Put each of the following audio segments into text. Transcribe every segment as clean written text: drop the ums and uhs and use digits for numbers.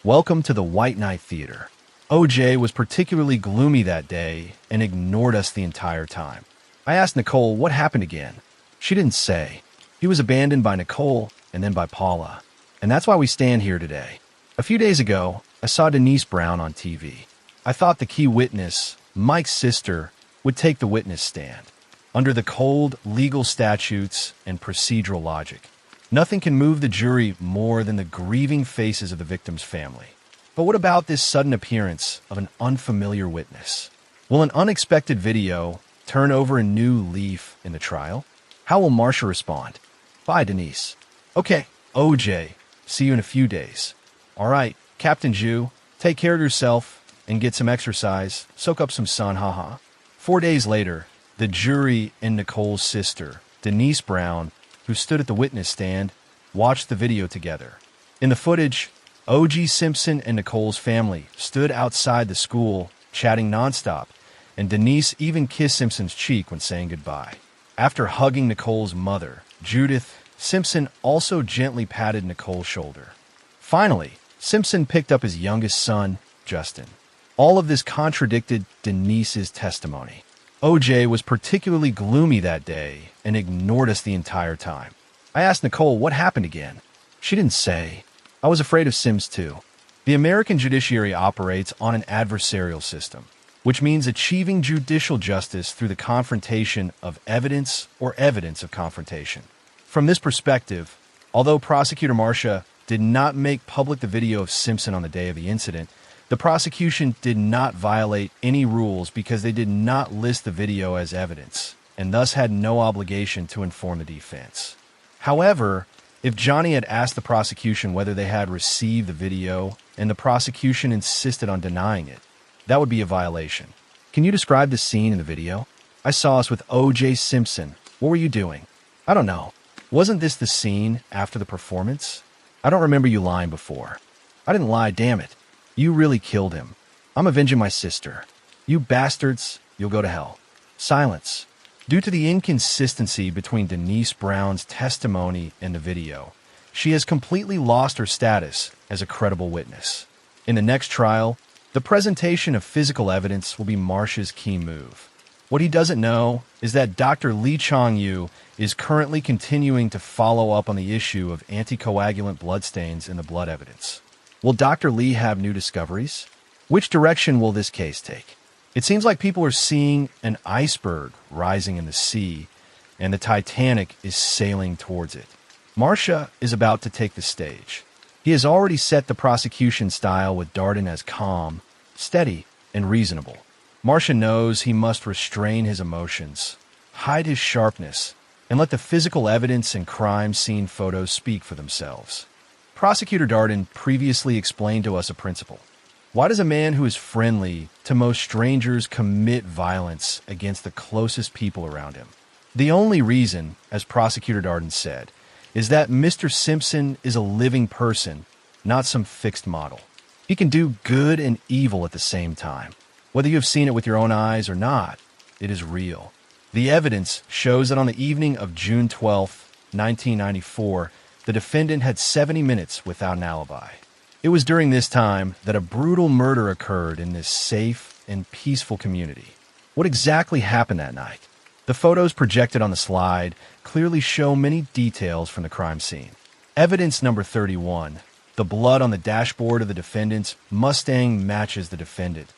Welcome to the White Knight Theater. OJ was particularly gloomy that day and ignored us the entire time. I asked Nicole what happened again. She didn't say. He was abandoned by Nicole and then by Paula. And that's why we stand here today. A few days ago, I saw Denise Brown on TV. I thought the key witness, Mike's sister, would take the witness stand. Under the cold legal statutes and procedural logic, nothing can move the jury more than the grieving faces of the victim's family. But what about this sudden appearance of an unfamiliar witness? Will an unexpected video turn over a new leaf in the trial? How will Marcia respond? Bye, Denise. Okay, OJ, see you in a few days. All right, Captain Jew, take care of yourself and get some exercise. Soak up some sun, haha. 4 days later, the jury and Nicole's sister, Denise Brown, who stood at the witness stand, watched the video together. In the footage, O.G. Simpson and Nicole's family stood outside the school, chatting nonstop, and Denise even kissed Simpson's cheek when saying goodbye. After hugging Nicole's mother, Judith, Simpson also gently patted Nicole's shoulder. Finally, Simpson picked up his youngest son, Justin. All of this contradicted Denise's testimony. OJ was particularly gloomy that day and ignored us the entire time. I asked Nicole what happened again. She didn't say. I was afraid of Sims too. The American judiciary operates on an adversarial system, which means achieving judicial justice through the confrontation of evidence or evidence of confrontation. From this perspective, although Prosecutor Marcia did not make public the video of Simpson on the day of the incident, the prosecution did not violate any rules because they did not list the video as evidence, and thus had no obligation to inform the defense. However, if Johnny had asked the prosecution whether they had received the video and the prosecution insisted on denying it, that would be a violation. Can you describe the scene in the video? I saw us with O.J. Simpson. What were you doing? I don't know. Wasn't this the scene after the performance? I don't remember you lying before. I didn't lie, damn it. You really killed him. I'm avenging my sister. You bastards, you'll go to hell. Silence. Due to the inconsistency between Denise Brown's testimony and the video, she has completely lost her status as a credible witness. In the next trial, the presentation of physical evidence will be Marcia's key move. What he doesn't know is that Dr. Lee Chong-yu is currently continuing to follow up on the issue of anticoagulant bloodstains in the blood evidence. Will Dr. Lee have new discoveries? Which direction will this case take? It seems like people are seeing an iceberg rising in the sea, and the Titanic is sailing towards it. Marcia is about to take the stage. He has already set the prosecution style with Darden as calm, steady, and reasonable. Marcia knows he must restrain his emotions, hide his sharpness, and let the physical evidence and crime scene photos speak for themselves. Prosecutor Darden previously explained to us a principle. Why does a man who is friendly to most strangers commit violence against the closest people around him? The only reason, as Prosecutor Darden said, is that Mr. Simpson is a living person, not some fixed model. He can do good and evil at the same time. Whether you have seen it with your own eyes or not, it is real. The evidence shows that on the evening of June 12, 1994, the defendant had 70 minutes without an alibi. It was during this time that a brutal murder occurred in this safe and peaceful community. What exactly happened that night? The photos projected on the slide clearly show many details from the crime scene. Evidence number 31. The blood on the dashboard of the defendant's Mustang matches the defendant,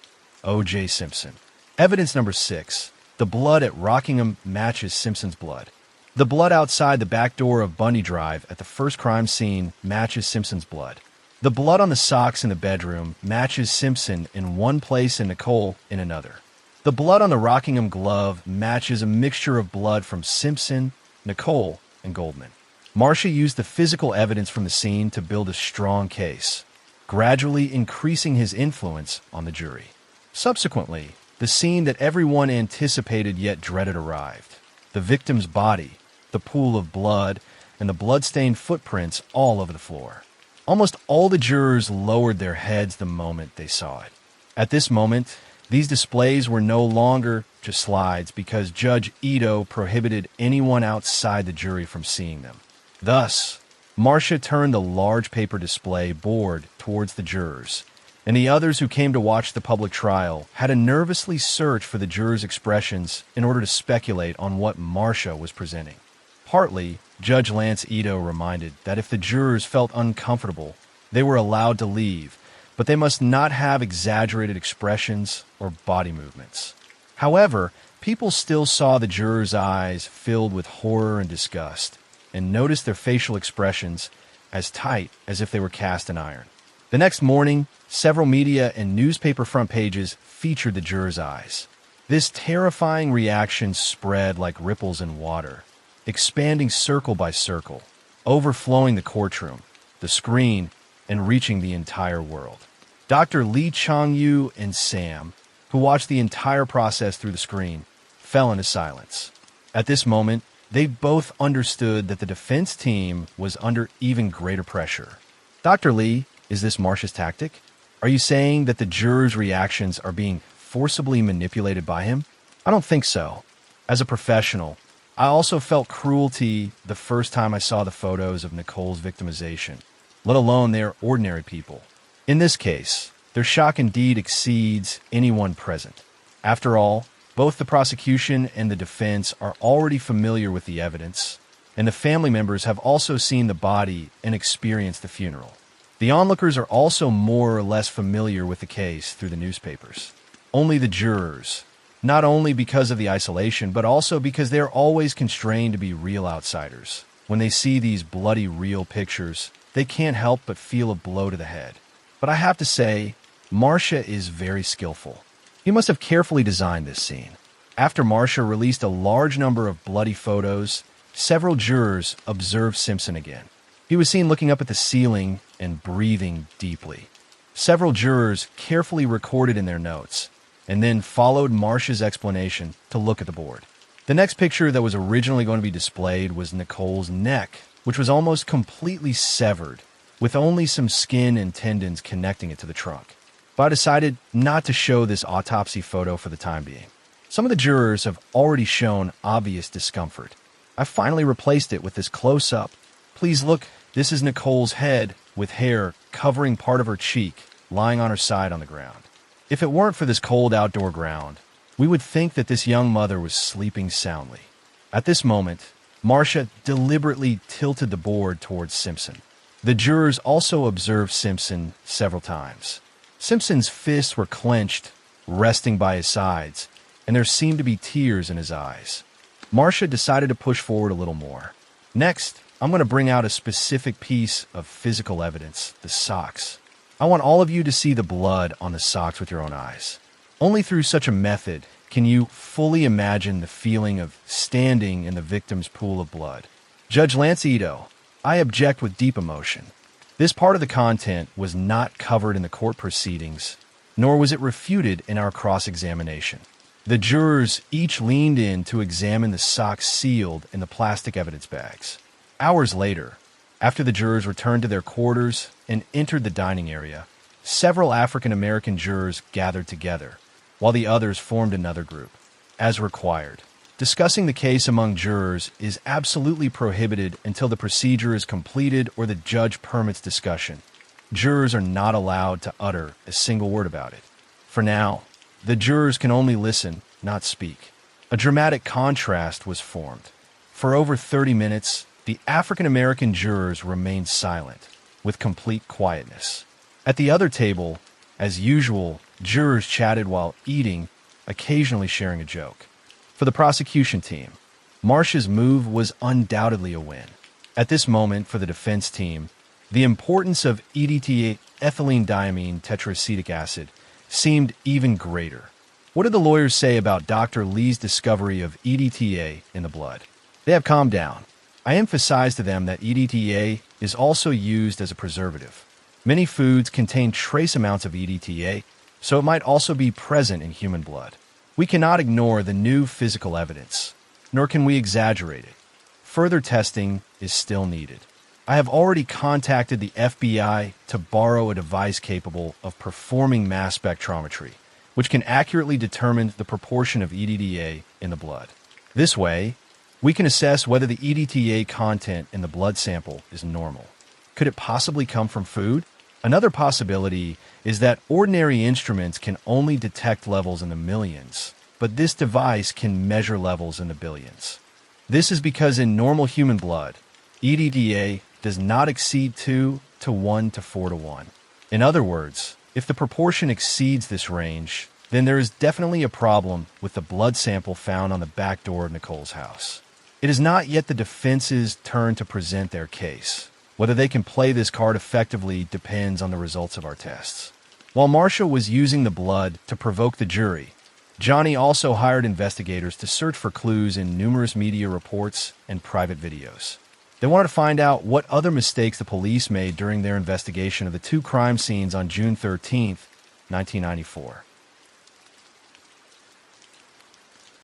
O.J. Simpson. Evidence number 6. The blood at Rockingham matches Simpson's blood. The blood outside the back door of Bundy Drive at the first crime scene matches Simpson's blood. The blood on the socks in the bedroom matches Simpson in one place and Nicole in another. The blood on the Rockingham glove matches a mixture of blood from Simpson, Nicole, and Goldman. Marcia used the physical evidence from the scene to build a strong case, gradually increasing his influence on the jury. Subsequently, the scene that everyone anticipated yet dreaded arrived. The victim's body, the pool of blood, and the blood-stained footprints all over the floor. Almost all the jurors lowered their heads the moment they saw it. At this moment, these displays were no longer just slides because Judge Ito prohibited anyone outside the jury from seeing them. Thus, Marcia turned the large paper display board towards the jurors, and the others who came to watch the public trial had to nervously search for the jurors' expressions in order to speculate on what Marcia was presenting. Partly, Judge Lance Ito reminded that if the jurors felt uncomfortable, they were allowed to leave, but they must not have exaggerated expressions or body movements. However, people still saw the jurors' eyes filled with horror and disgust, and noticed their facial expressions as tight as if they were cast in iron. The next morning, several media and newspaper front pages featured the jurors' eyes. This terrifying reaction spread like ripples in water, expanding circle by circle, overflowing the courtroom, the screen, and reaching the entire world. Dr. Lee Chong-yu and Sam, who watched the entire process through the screen, fell into silence. At this moment, they both understood that the defense team was under even greater pressure. Dr. Lee, is this Marcia's tactic? Are you saying that the jurors' reactions are being forcibly manipulated by him? I don't think so. As a professional, I also felt cruelty the first time I saw the photos of Nicole's victimization, let alone they are ordinary people. In this case, their shock indeed exceeds anyone present. After all, both the prosecution and the defense are already familiar with the evidence, and the family members have also seen the body and experienced the funeral. The onlookers are also more or less familiar with the case through the newspapers. Only the jurors, not only because of the isolation, but also because they are always constrained to be real outsiders. When they see these bloody real pictures, they can't help but feel a blow to the head. But I have to say, Marcia is very skillful. He must have carefully designed this scene. After Marcia released a large number of bloody photos, several jurors observed Simpson again. He was seen looking up at the ceiling and breathing deeply. Several jurors carefully recorded in their notes, and then followed Marcia's explanation to look at the board. The next picture that was originally going to be displayed was Nicole's neck, which was almost completely severed, with only some skin and tendons connecting it to the trunk. But I decided not to show this autopsy photo for the time being. Some of the jurors have already shown obvious discomfort. I finally replaced it with this close-up. Please look, this is Nicole's head with hair covering part of her cheek, lying on her side on the ground. If it weren't for this cold outdoor ground, we would think that this young mother was sleeping soundly. At this moment, Marcia deliberately tilted the board towards Simpson. The jurors also observed Simpson several times. Simpson's fists were clenched, resting by his sides, and there seemed to be tears in his eyes. Marcia decided to push forward a little more. Next, I'm going to bring out a specific piece of physical evidence, the socks. I want all of you to see the blood on the socks with your own eyes. Only through such a method can you fully imagine the feeling of standing in the victim's pool of blood. Judge Lance Ito, I object with deep emotion. This part of the content was not covered in the court proceedings, nor was it refuted in our cross-examination. The jurors each leaned in to examine the socks sealed in the plastic evidence bags. Hours later, after the jurors returned to their quarters and entered the dining area, several African-American jurors gathered together, while the others formed another group. As required, discussing the case among jurors is absolutely prohibited until the procedure is completed or the judge permits discussion. Jurors are not allowed to utter a single word about it. For now, the jurors can only listen, not speak. A dramatic contrast was formed. For over 30 minutes, the African-American jurors remained silent, with complete quietness. At the other table, as usual, jurors chatted while eating, occasionally sharing a joke. For the prosecution team, Marcia's move was undoubtedly a win. At this moment, for the defense team, the importance of EDTA, ethylene diamine tetraacetic acid, seemed even greater. What did the lawyers say about Dr. Lee's discovery of EDTA in the blood? They have calmed down. I emphasized to them that EDTA is also used as a preservative. Many foods contain trace amounts of EDTA, so it might also be present in human blood. We cannot ignore the new physical evidence, nor can we exaggerate it. Further testing is still needed. I have already contacted the FBI to borrow a device capable of performing mass spectrometry, which can accurately determine the proportion of EDTA in the blood. This way, we can assess whether the EDTA content in the blood sample is normal. Could it possibly come from food? Another possibility is that ordinary instruments can only detect levels in the millions, but this device can measure levels in the billions. This is because in normal human blood, EDTA does not exceed 2 to 1 to 4 to 1. In other words, if the proportion exceeds this range, then there is definitely a problem with the blood sample found on the back door of Nicole's house. It is not yet the defense's turn to present their case. Whether they can play this card effectively depends on the results of our tests. While Marshall was using the blood to provoke the jury, Johnny also hired investigators to search for clues in numerous media reports and private videos. They wanted to find out what other mistakes the police made during their investigation of the two crime scenes on June 13, 1994.